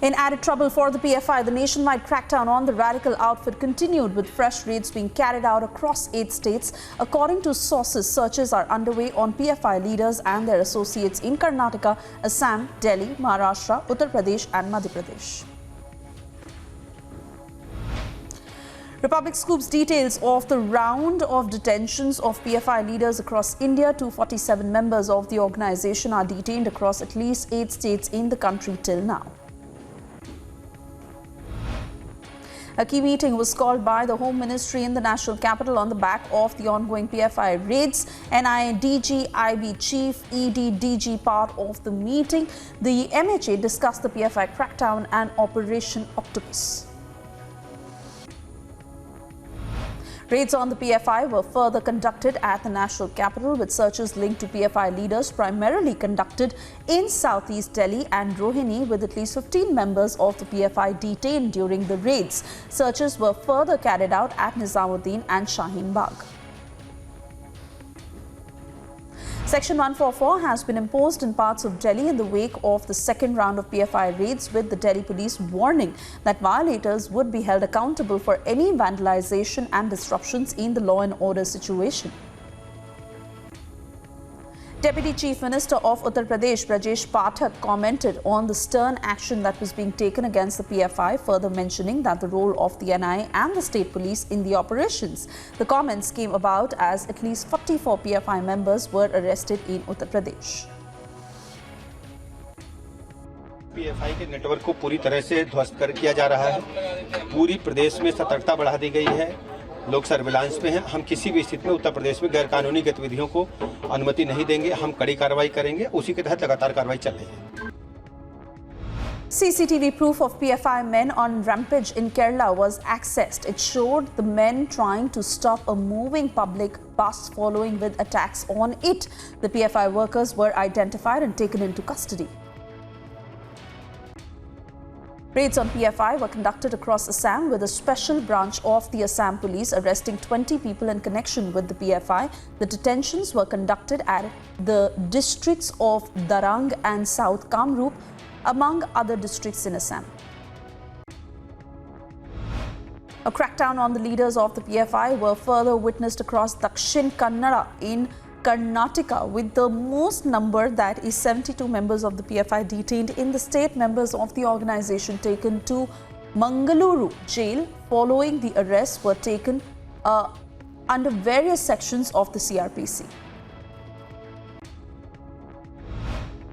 In added trouble for the PFI, the nationwide crackdown on the radical outfit continued with fresh raids being carried out across 8 states. According to sources, searches are underway on PFI leaders and their associates in Karnataka, Assam, Delhi, Maharashtra, Uttar Pradesh and Madhya Pradesh. Republic scoops details of the round of detentions of PFI leaders across India. 247 members of the organization are detained across at least 8 states in the country till now. A key meeting was called by the Home Ministry in the national capital on the back of the ongoing PFI raids. NIA DG, IB Chief, ED DG part of the meeting. The MHA discussed the PFI crackdown and Operation Octopus. Raids on the PFI were further conducted at the national capital, with searches linked to PFI leaders primarily conducted in southeast Delhi and Rohini, with at least 15 members of the PFI detained during the raids. Searches were further carried out at Nizamuddin and Shaheen Bagh. Section 144 has been imposed in parts of Delhi in the wake of the second round of PFI raids, with the Delhi police warning that violators would be held accountable for any vandalization and disruptions in the law and order situation. Deputy Chief Minister of Uttar Pradesh, Brajesh Pathak, commented on the stern action that was being taken against the PFI, further mentioning that the role of the NIA and the state police in the operations. The comments came about as at least 44 PFI members were arrested in Uttar Pradesh. PFI के network को पूरी तरह से ध्वस्त किया जा रहा है। पूरी प्रदेश में सतर्कता बढ़ा दी गई है। लोग सर्विलांस में हैं। हम किसी भी स्थिति में उत्तर प्रदेश में गैरकानूनी गतिविधियों को अनुमति नहीं देंगे। हम कड़ी कार्रवाई करेंगे। उसी के तहत लगातार कार्रवाई चल रही है। CCTV proof of PFI men on rampage in Kerala was accessed. It showed the men trying to stop a moving public bus following with attacks on it. The PFI workers were identified and taken into custody. Raids on PFI were conducted across Assam, with a special branch of the Assam police arresting 20 people in connection with the PFI. The detentions were conducted at the districts of Darang and South Kamrup, among other districts in Assam. A crackdown on the leaders of the PFI were further witnessed across DAKSHINA in Karnataka, with the most number, that is 72 members of the PFI detained in the state. Members of the organization taken to Mangaluru jail following the arrests were taken under various sections of the CRPC.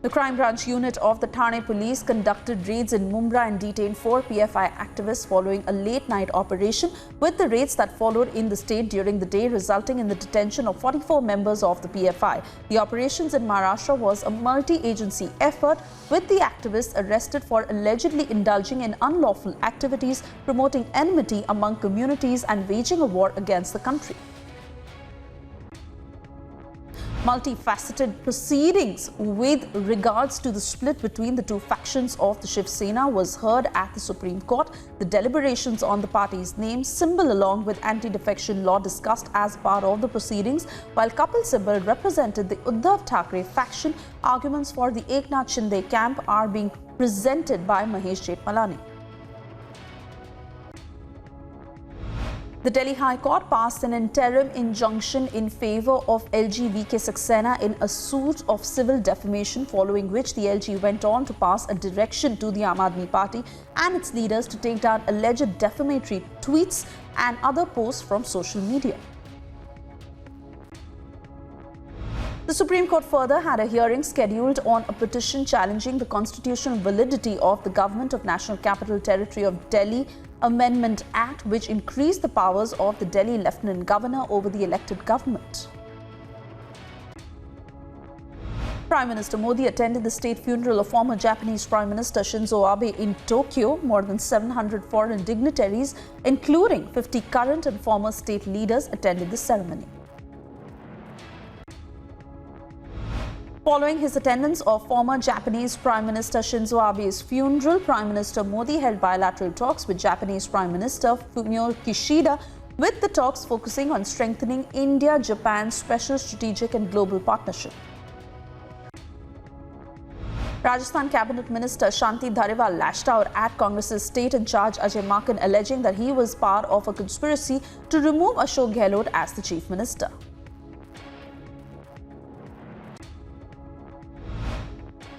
The crime branch unit of the Thane police conducted raids in Mumbai and detained 4 PFI activists following a late-night operation, with the raids that followed in the state during the day resulting in the detention of 44 members of the PFI. The operations in Maharashtra was a multi-agency effort, with the activists arrested for allegedly indulging in unlawful activities, promoting enmity among communities and waging a war against the country. Multifaceted proceedings with regards to the split between the two factions of the Shiv Sena was heard at the Supreme Court. The deliberations on the party's name, symbol along with anti-defection law discussed as part of the proceedings, while Kapil Sibal represented the Uddhav Thackeray faction. Arguments for the Eknath Shinde camp are being presented by Mahesh Jetmalani. The Delhi High Court passed an interim injunction in favour of LG VK Saxena in a suit of civil defamation, following which the LG went on to pass a direction to the Aam Aadmi Party and its leaders to take down alleged defamatory tweets and other posts from social media. The Supreme Court further had a hearing scheduled on a petition challenging the constitutional validity of the Government of National Capital Territory of Delhi Amendment Act, which increased the powers of the Delhi Lieutenant Governor over the elected government. Prime Minister Modi attended the state funeral of former Japanese Prime Minister Shinzo Abe in Tokyo. More than 700 foreign dignitaries, including 50 current and former state leaders, attended the ceremony. Following his attendance of former Japanese Prime Minister Shinzo Abe's funeral, Prime Minister Modi held bilateral talks with Japanese Prime Minister Fumio Kishida, with the talks focusing on strengthening India-Japan special strategic and global partnership. Rajasthan Cabinet Minister Shanti Dhariwal lashed out at Congress's state in charge Ajay Maken, alleging that he was part of a conspiracy to remove Ashok Gehlot as the Chief Minister.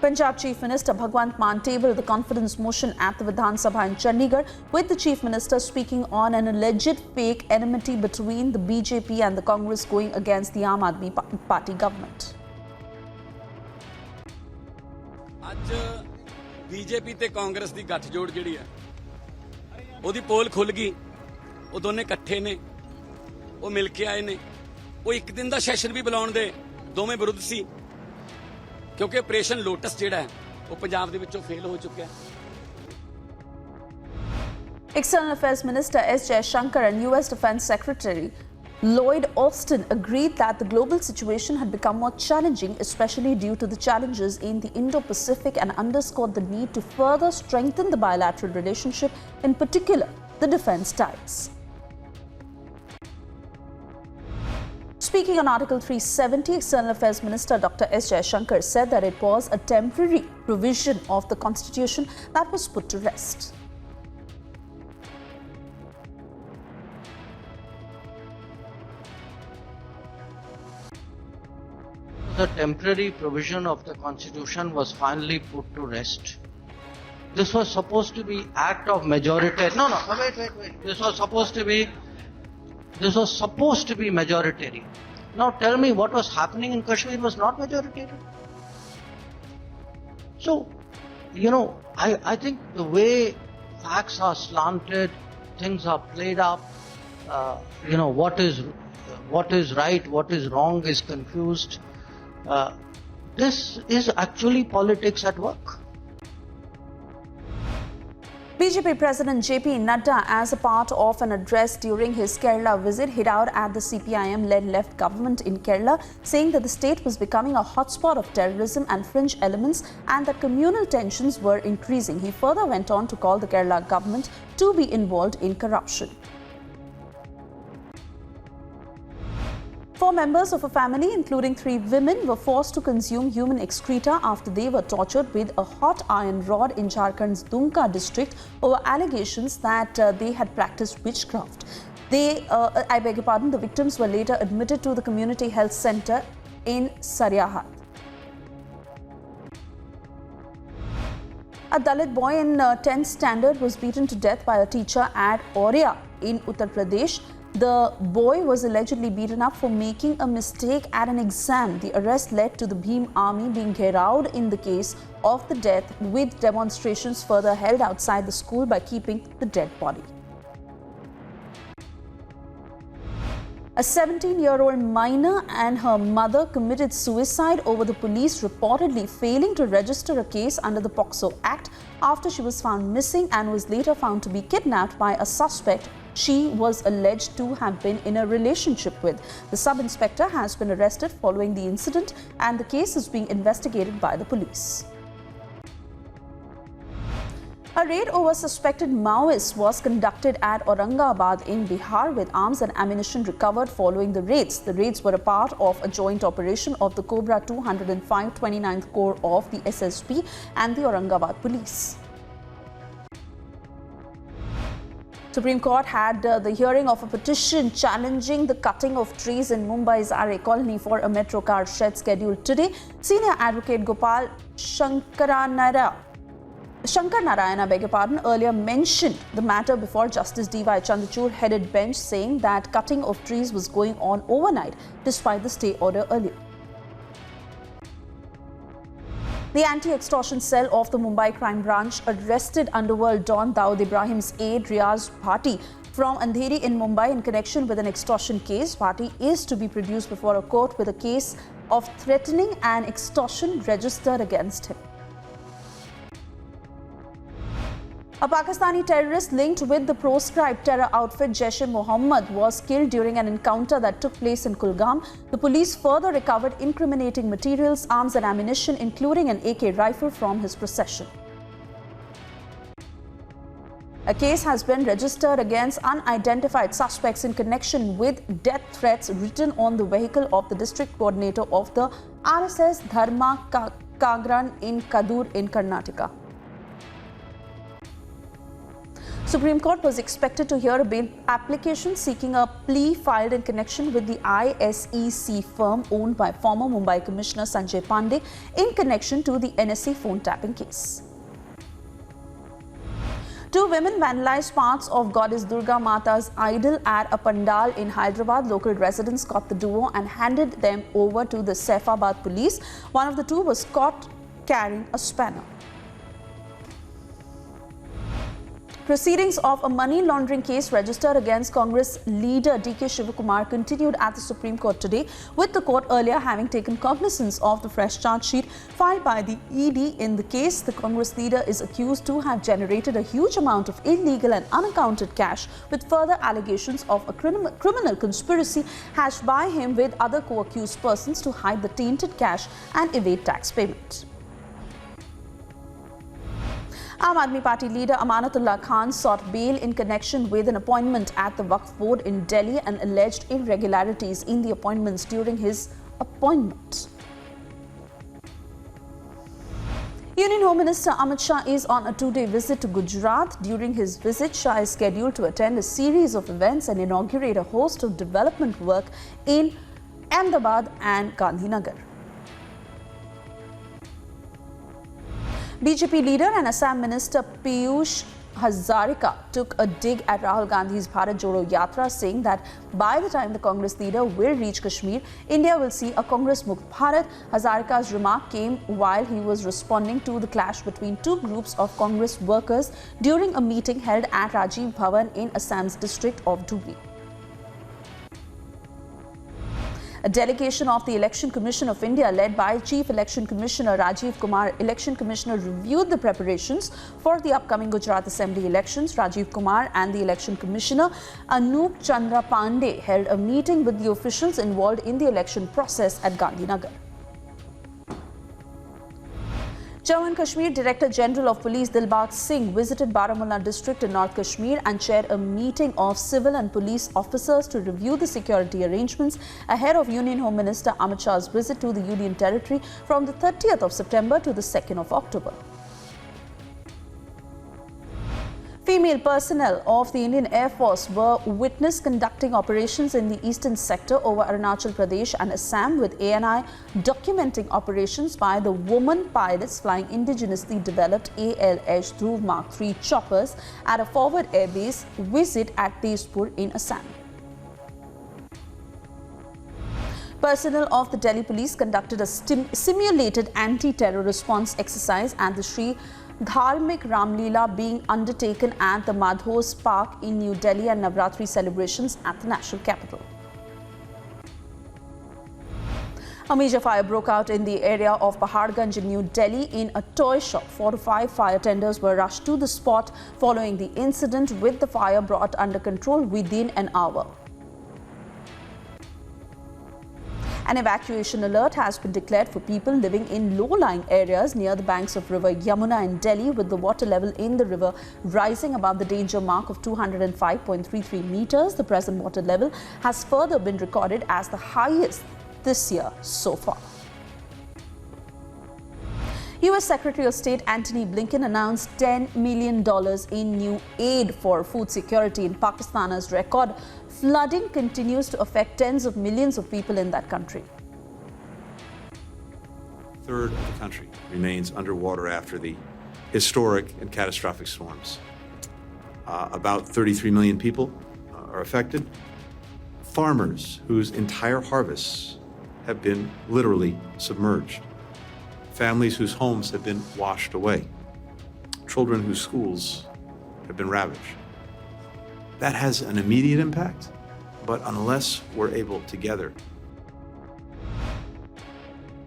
Punjab Chief Minister Bhagwant Mann tabled the confidence motion at the Vidhan Sabha in Chandigarh, with the Chief Minister speaking on an alleged fake enmity between the BJP and the Congress going against the Aam Aadmi Party government. ਅੱਜ BJP ਤੇ ਕਾਂਗਰਸ ਦੀ ਗੱਠਜੋੜ ਜਿਹੜੀ ਹੈ ਉਹਦੀ ਪੋਲ ਖੁੱਲ ਗਈ। ਉਹ ਦੋਨੇ ਇਕੱਠੇ ਨੇ, ਉਹ ਮਿਲ ਕੇ ਆਏ ਨੇ। ਉਹ ਇੱਕ ਦਿਨ ਦਾ ਸੈਸ਼ਨ ਵੀ ਬੁਲਾਉਣ ਦੇ ਦੋਵੇਂ ਵਿਰੁੱਧ ਸੀ, ਕਿਉਂਕਿ ਆਪਰੇਸ਼ਨ ਲੋਟਸ ਜਿਹੜਾ ਹੈ ਉਹ ਪੰਜਾਬ ਦੇ ਵਿੱਚੋਂ ਫੇਲ ਹੋ ਚੁੱਕਿਆ ਹੈ। External Affairs Minister S. Shankar and US Defense Secretary Lloyd Austin agreed that the global situation had become more challenging, especially due to the challenges in the Indo-Pacific, and underscored the need to further strengthen the bilateral relationship, in particular the defense ties. Speaking on Article 370, External Affairs Minister Dr. S. Shankar said that it was a temporary provision of the Constitution that was put to rest. The temporary provision of the Constitution was finally put to rest. This was supposed to be act of majority. No, wait. This was supposed to be majoritarian. Now tell me, what was happening in Kashmir was not majoritarian. So, I think the way facts are slanted, things are played up, what is right, what is wrong is confused. This is actually politics at work. BJP President JP Nadda, as a part of an address during his Kerala visit, hit out at the CPIM-led left government in Kerala, saying that the state was becoming a hotspot of terrorism and fringe elements and that communal tensions were increasing. He further went on to call the Kerala government to be involved in corruption. 4 members of a family, including 3 women, were forced to consume human excreta after they were tortured with a hot iron rod in Jharkhand's Durga district over allegations that they had practiced witchcraft. The victims were later admitted to the community health center in Saryahat. A Dalit boy in 10th standard was beaten to death by a teacher at Aurya in Uttar Pradesh. The boy was allegedly beaten up for making a mistake at an exam. The arrest led to the Bhim army being gherawed in the case of the death, with demonstrations further held outside the school by keeping the dead body. A 17-year-old minor and her mother committed suicide over the police reportedly failing to register a case under the POCSO Act after she was found missing and was later found to be kidnapped by a suspect she was alleged to have been in a relationship with. The sub-inspector has been arrested following the incident and the case is being investigated by the police. A raid over suspected Maoists was conducted at Aurangabad in Bihar, with arms and ammunition recovered following the raids. The raids were a part of a joint operation of the Cobra 205 29th Corps of the SSB and the Aurangabad Police. Supreme Court had the hearing of a petition challenging the cutting of trees in Mumbai's Are colony for a metro car shed scheduled today. Senior advocate Gopal Shankar Narayana earlier mentioned the matter before Justice D.Y. Chandrachud-headed bench, saying that cutting of trees was going on overnight despite the stay order earlier. The anti-extortion cell of the Mumbai crime branch arrested underworld don Dawood Ibrahim's aide Riaz Bhatti from Andheri in Mumbai in connection with an extortion case. Bhatti is to be produced before a court with a case of threatening and extortion registered against him. A Pakistani terrorist linked with the proscribed terror outfit Jaish-e-Mohammed was killed during an encounter that took place in Kulgam. The police further recovered incriminating materials, arms and ammunition, including an AK rifle from his possession. A case has been registered against unidentified suspects in connection with death threats written on the vehicle of the district coordinator of the RSS Dharma Kagran in Kadur in Karnataka. Supreme Court was expected to hear a bail application seeking a plea filed in connection with the ISEC firm owned by former Mumbai Commissioner Sanjay Pandey in connection to the NSE phone tapping case. Two women vandalized parts of goddess Durga Mata's idol at a pandal in Hyderabad. Local residents caught the duo and handed them over to the Saifabad police. One of the two was caught carrying a spanner. Proceedings of a money laundering case registered against Congress leader DK Shivakumar continued at the Supreme Court today, with the court earlier having taken cognizance of the fresh charge sheet filed by the ED in the case. The Congress leader is accused to have generated a huge amount of illegal and unaccounted cash, with further allegations of a criminal conspiracy hatched by him with other co-accused persons to hide the tainted cash and evade tax payment. Aam Aadmi Party leader Amanatullah Khan sought bail in connection with an appointment at the Waqf Board in Delhi and alleged irregularities in the appointments during his appointment. Union Home Minister Amit Shah is on a two-day visit to Gujarat. During his visit, Shah is scheduled to attend a series of events and inaugurate a host of development work in Ahmedabad and Gandhinagar. BJP leader and Assam Minister Piyush Hazarika took a dig at Rahul Gandhi's Bharat Jodo Yatra, saying that by the time the Congress leader will reach Kashmir, India will see a Congress Mukt Bharat. Hazarika's remark came while he was responding to the clash between two groups of Congress workers during a meeting held at Rajiv Bhavan in Assam's district of Durga. A delegation of the Election Commission of India, led by Chief Election Commissioner Rajiv Kumar, Election Commissioner, reviewed the preparations for the upcoming Gujarat Assembly elections. Rajiv Kumar and the Election Commissioner Anup Chandra Pandey held a meeting with the officials involved in the election process at Gandhinagar. Jammu and Kashmir Director General of Police Dilbagh Singh visited Baramulla district in North Kashmir and chaired a meeting of civil and police officers to review the security arrangements ahead of Union Home Minister Amit Shah's visit to the Union Territory from the 30th of September to the 2nd of October. Female personnel of the Indian Air Force were witnessed conducting operations in the eastern sector over Arunachal Pradesh and Assam, with ANI documenting operations by the woman pilots flying indigenously developed ALH Dhruv Mark III choppers at a forward air base visit at Tezpur in Assam. Personnel of the Delhi Police conducted a simulated anti-terror response exercise at the Sri Dharmik Ramleela being undertaken at the Madhos Park in New Delhi and Navratri celebrations at the national capital. A major fire broke out in the area of Paharganj in New Delhi in a toy shop. 4 to 5 fire tenders were rushed to the spot following the incident, with the fire brought under control within an hour. An evacuation alert has been declared for people living in low-lying areas near the banks of River Yamuna in Delhi, with the water level in the river rising above the danger mark of 205.33 meters. The present water level has further been recorded as the highest this year so far. U.S. Secretary of State Antony Blinken announced $10 million in new aid for food security in Pakistan as record flooding continues to affect tens of millions of people in that country. A third of the country remains underwater after the historic and catastrophic storms. About 33 million people are affected. Farmers whose entire harvests have been literally submerged. Families whose homes have been washed away. Children whose schools have been ravaged. That has an immediate impact, but unless we're able together.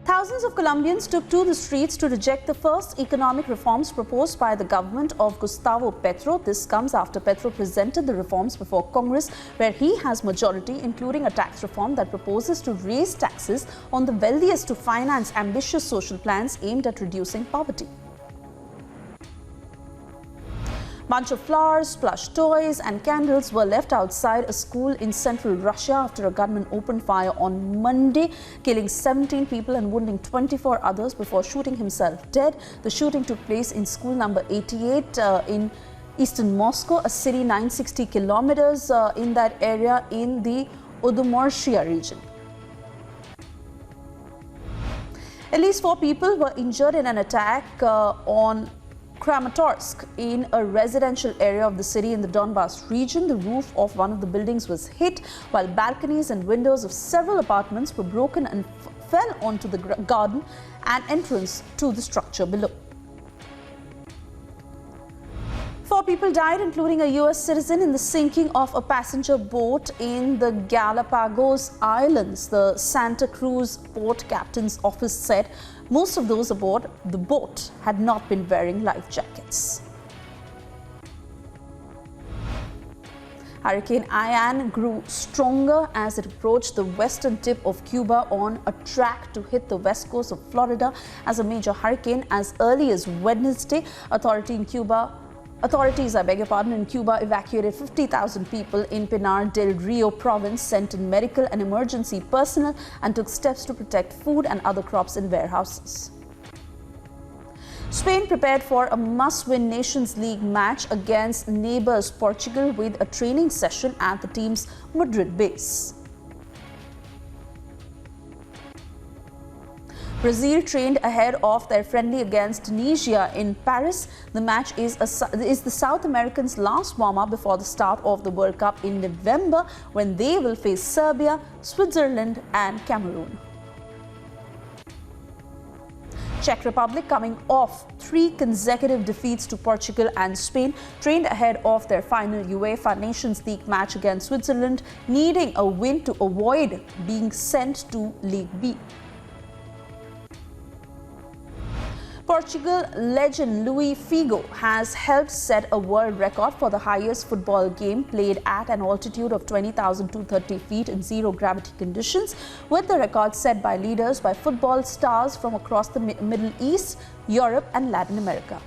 Thousands of Colombians took to the streets to reject the first economic reforms proposed by the government of Gustavo Petro. This comes after Petro presented the reforms before Congress, where he has majority, including a tax reform that proposes to raise taxes on the wealthiest to finance ambitious social plans aimed at reducing poverty. Bunch of flowers, plush toys and candles were left outside a school in central Russia after a gunman opened fire on Monday, killing 17 people and wounding 24 others before shooting himself dead. The shooting took place in school number 88 in eastern Moscow, a city 960 kilometers in that area in the Udmurtia region. At least 4 people were injured in an attack on Kramatorsk in a residential area of the city in the Donbas region. The roof of one of the buildings was hit, while balconies and windows of several apartments were broken and fell onto the garden and entrance to the structure below. 4 people died, including a US citizen, in the sinking of a passenger boat in the Galapagos Islands. The Santa Cruz Port Captain's Office said most of those aboard the boat had not been wearing life jackets. Hurricane Ian grew stronger as it approached the western tip of Cuba on a track to hit the west coast of Florida as a major hurricane as early as Wednesday. Authorities in Cuba evacuated 50,000 people in Pinar del Rio province, sent in medical and emergency personnel, and took steps to protect food and other crops in warehouses. Spain prepared for a must-win Nations League match against neighbours Portugal with a training session at the team's Madrid base. Brazil trained ahead of their friendly against Tunisia in Paris. The match is the South Americans' last warm-up before the start of the World Cup in November, when they will face Serbia, Switzerland and Cameroon. Czech Republic, coming off 3 consecutive defeats to Portugal and Spain, trained ahead of their final UEFA Nations League match against Switzerland, needing a win to avoid being sent to League B. Portugal legend Luís Figo has helped set a world record for the highest football game played at an altitude of 20,230 feet in zero-gravity conditions, with the record set by football stars from across the Middle East, Europe and Latin America.